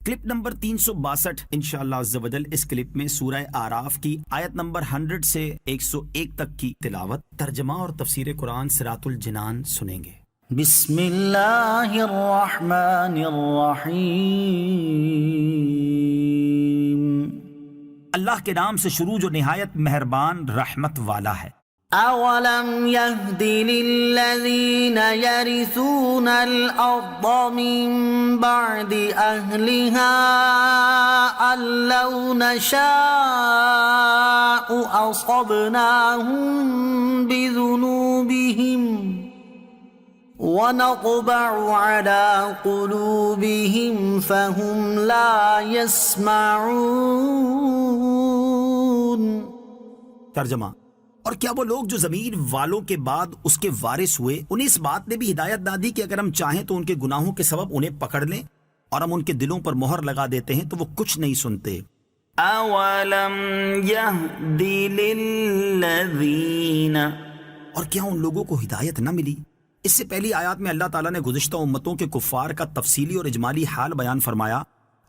Clip number 362 انشاءاللہ عز و جل اس کلپ میں سورہ آراف کی آیت نمبر 100 سے 101 تک کی تلاوت، ترجمہ اور تفسیر قرآن صراط الجنان سنیں گے۔ بسم اللہ الرحمن الرحیم۔ اللہ کے نام سے شروع جو نہایت مہربان رحمت والا ہے۔ اولم يهد للذین يرثون الارض من بعد اہلها ان لو نشاء اصبناهم بذنوبهم ونطبع على قلوبهم فهم لا يسمعون۔ ترجمہ، اور کیا وہ لوگ جو زمین والوں کے بعد اس کے وارث ہوئے، انہیں اس بات نے بھی ہدایت نہ دی کہ اگر ہم چاہیں تو ان کے گناہوں کے سبب انہیں پکڑ لیں اور ہم ان کے دلوں پر مہر لگا دیتے ہیں تو وہ کچھ نہیں سنتے۔ اولم یہد للذین، اور کیا ان لوگوں کو ہدایت نہ ملی؟ اس سے پہلی آیات میں اللہ تعالیٰ نے گزشتہ امتوں کے کفار کا تفصیلی اور اجمالی حال بیان فرمایا۔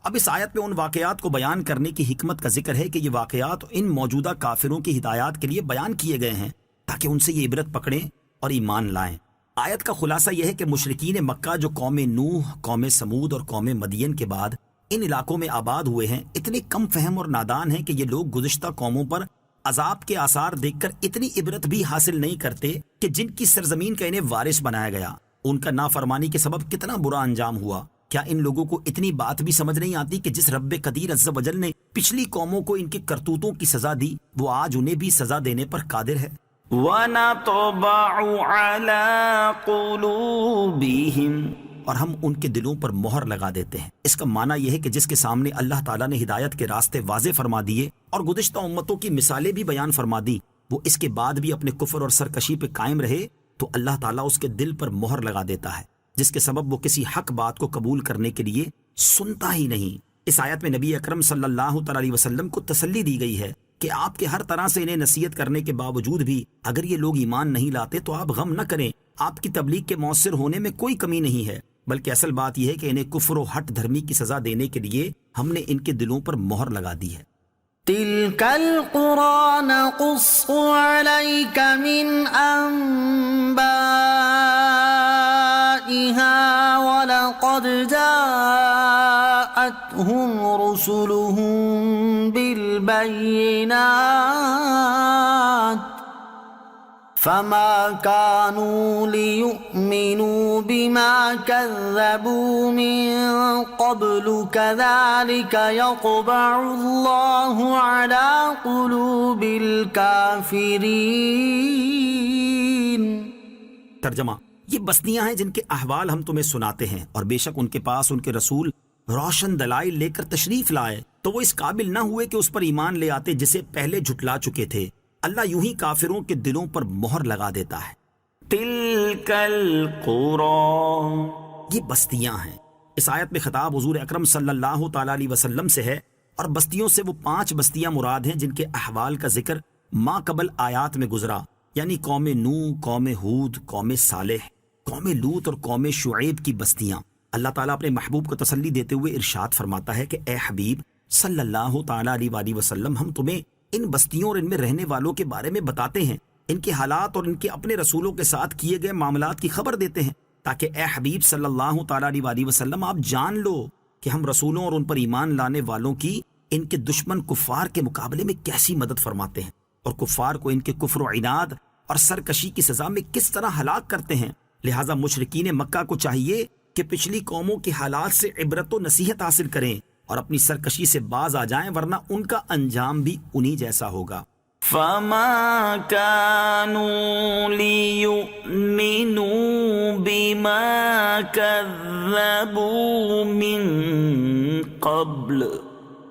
اب اس آیت میں ان واقعات کو بیان کرنے کی حکمت کا ذکر ہے کہ یہ واقعات ان موجودہ کافروں کی ہدایات کے لیے بیان کیے گئے ہیں تاکہ ان سے یہ عبرت پکڑیں اور ایمان لائیں۔ آیت کا خلاصہ یہ ہے کہ مشرکین مکہ جو قوم نوح، قوم سمود اور قوم مدین کے بعد ان علاقوں میں آباد ہوئے ہیں، اتنے کم فہم اور نادان ہیں کہ یہ لوگ گزشتہ قوموں پر عذاب کے آثار دیکھ کر اتنی عبرت بھی حاصل نہیں کرتے کہ جن کی سرزمین کا انہیں وارث بنایا گیا، ان کا نافرمانی کے سبب کتنا برا انجام ہوا۔ کیا ان لوگوں کو اتنی بات بھی سمجھ نہیں آتی کہ جس رب قدیر عز و جل نے پچھلی قوموں کو ان کے کرتوتوں کی سزا دی، وہ آج انہیں بھی سزا دینے پر قادر ہے؟ وَنَطْبَعُ عَلَىٰ قُلُوبِهِمْ، اور ہم ان کے دلوں پر مہر لگا دیتے ہیں۔ اس کا معنی یہ ہے کہ جس کے سامنے اللہ تعالیٰ نے ہدایت کے راستے واضح فرما دیے اور گزشتہ امتوں کی مثالیں بھی بیان فرما دی، وہ اس کے بعد بھی اپنے کفر اور سرکشی پہ قائم رہے تو اللہ تعالیٰ اس کے دل پر مہر لگا دیتا ہے، جس کے سبب وہ کسی حق بات کو قبول کرنے کے لیے سنتا ہی نہیں۔ اس آیت میں نبی اکرم صلی اللہ تعالی علیہ وسلم کو تسلی دی گئی ہے کہ آپ کے ہر طرح سے انہیں نصیحت کرنے کے باوجود بھی اگر یہ لوگ ایمان نہیں لاتے تو آپ غم نہ کریں، آپ کی تبلیغ کے مؤثر ہونے میں کوئی کمی نہیں ہے، بلکہ اصل بات یہ ہے کہ انہیں کفر و ہٹ دھرمی کی سزا دینے کے لیے ہم نے ان کے دلوں پر مہر لگا دی ہے۔ تِلْكَ الْقُرَىٰ نَقُصُّ عَلَيْكَ مِنْ أَنبَائِهَا وَلَقَدْ جَاءَتْهُمْ رُسُلُهُم بِالْبَيِّنَاتِ فَمَا كَانُوا لِيُؤْمِنُوا بِمَا كَذَّبُوا مِن قَبْلُ كَذَلِكَ يَطْبَعُ اللَّهُ عَلَىٰ قُلُوبِ الْكَافِرِينَ۔ ترجمہ، یہ بستیاں ہیں جن کے احوال ہم تمہیں سناتے ہیں، اور بے شک ان کے پاس ان کے رسول روشن دلائل لے کر تشریف لائے تو وہ اس قابل نہ ہوئے کہ اس پر ایمان لے آتے جسے پہلے جھٹلا چکے تھے۔ اللہ یوں ہی کافروں کے دلوں پر مہر لگا دیتا ہے۔ تِلْكَ الْقُرَىٰ، یہ بستیاں ہیں۔ اس آیت میں خطاب حضور اکرم صلی اللہ تعالی علیہ وسلم سے ہے، اور بستیوں سے وہ 5 بستیاں مراد ہیں جن کے احوال کا ذکر ما قبل آیات میں گزرا، یعنی قوم نوح، قوم ہود، قوم صالح، قوم لوط اور قوم شعیب کی بستیاں۔ اللہ تعالیٰ اپنے محبوب کو تسلی دیتے ہوئے ارشاد فرماتا ہے کہ اے حبیب صلی اللہ تعالی علیہ وآلہ وسلم، ہم تمہیں ان بستیوں اور ان میں رہنے والوں کے بارے میں بتاتے ہیں، ان کے حالات اور ان کے اپنے رسولوں کے ساتھ کیے گئے معاملات کی خبر دیتے ہیں، تاکہ اے حبیب صلی اللہ تعالی علیہ وآلہ وسلم آپ جان لو کہ ہم رسولوں اور ان پر ایمان لانے والوں کی ان کے دشمن کفار کے مقابلے میں کیسی مدد فرماتے ہیں، اور کفار کو ان کے کفر و عناد اور سرکشی کی سزا میں کس طرح ہلاک کرتے ہیں۔ لہٰذا مشرکین مکہ کو چاہیے کہ پچھلی قوموں کے حالات سے عبرت و نصیحت حاصل کریں اور اپنی سرکشی سے باز آ جائیں، ورنہ ان کا انجام بھی انہی جیسا ہوگا۔ فَمَا كَانُوا لِيُؤْمِنُوا بِمَا كَذَّبُوا مِن قَبْلُ،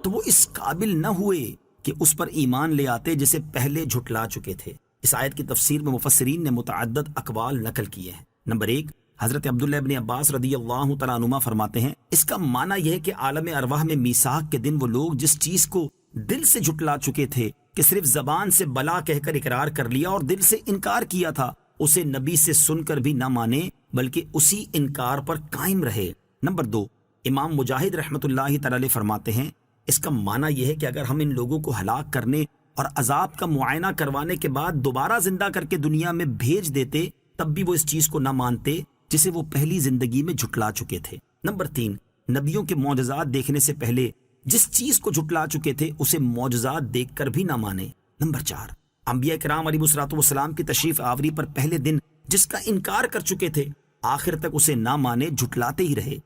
تو وہ اس قابل نہ ہوئے کہ اس پر ایمان لے آتے جسے پہلے جھٹلا چکے تھے۔ اس آیت کی تفسیر میں مفسرین نے متعدد اقوال نقل کیے ہیں۔ نمبر 1، حضرت عبداللہ ابن عباس رضی اللہ تعالیٰ عنہما فرماتے ہیں اس کا معنی یہ ہے کہ عالم ارواح میں میثاق کے دن وہ لوگ جس چیز کو دل سے جھٹلا چکے تھے کہ صرف زبان سے بلا کہہ کر اقرار کر لیا اور دل سے انکار کیا تھا، اسے نبی سے سن کر بھی نہ مانے بلکہ اسی انکار پر قائم رہے۔ نمبر 2، امام مجاہد رحمۃ اللہ تعالی علیہ فرماتے ہیں اس کا معنی یہ ہے کہ اگر ہم ان لوگوں کو ہلاک کرنے اور عذاب کا معائنہ کروانے کے بعد دوبارہ زندہ کر کے دنیا میں بھیج دیتے تب بھی وہ اس چیز کو نہ مانتے جسے وہ پہلی زندگی میں جھٹلا چکے تھے۔ نمبر 3، نبیوں کے معجزات دیکھنے سے پہلے جس چیز کو جھٹلا چکے تھے اسے معجزات دیکھ کر بھی نہ مانے۔ نمبر 4، انبیاء کرام علیہ الصلوۃ والسلام کی تشریف آوری پر پہلے دن جس کا انکار کر چکے تھے آخر تک اسے نہ مانے، جھٹلاتے ہی رہے۔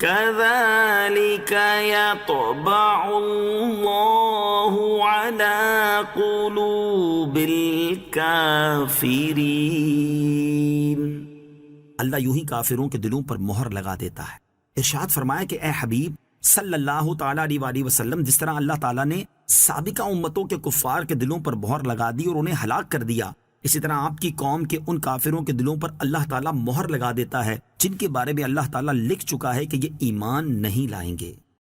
كذلك يطبع الله على قلوب الكافرين۔ اللہ یوں ہی کافروں کے دلوں پر مہر لگا دیتا ہے۔ ارشاد فرمایا کہ اے حبیب صلی اللہ تعالیٰ علیہ وآلہ وسلم، جس طرح اللہ تعالیٰ نے سابقہ امتوں کے کفار کے دلوں پر مہر لگا دی اور انہیں ہلاک کر دیا، اسی طرح آپ کی قوم کے ان کافروں کے دلوں پر اللہ تعالیٰ مہر لگا دیتا ہے جن کے بارے میں اللہ تعالیٰ لکھ چکا ہے کہ یہ ایمان نہیں لائیں گے۔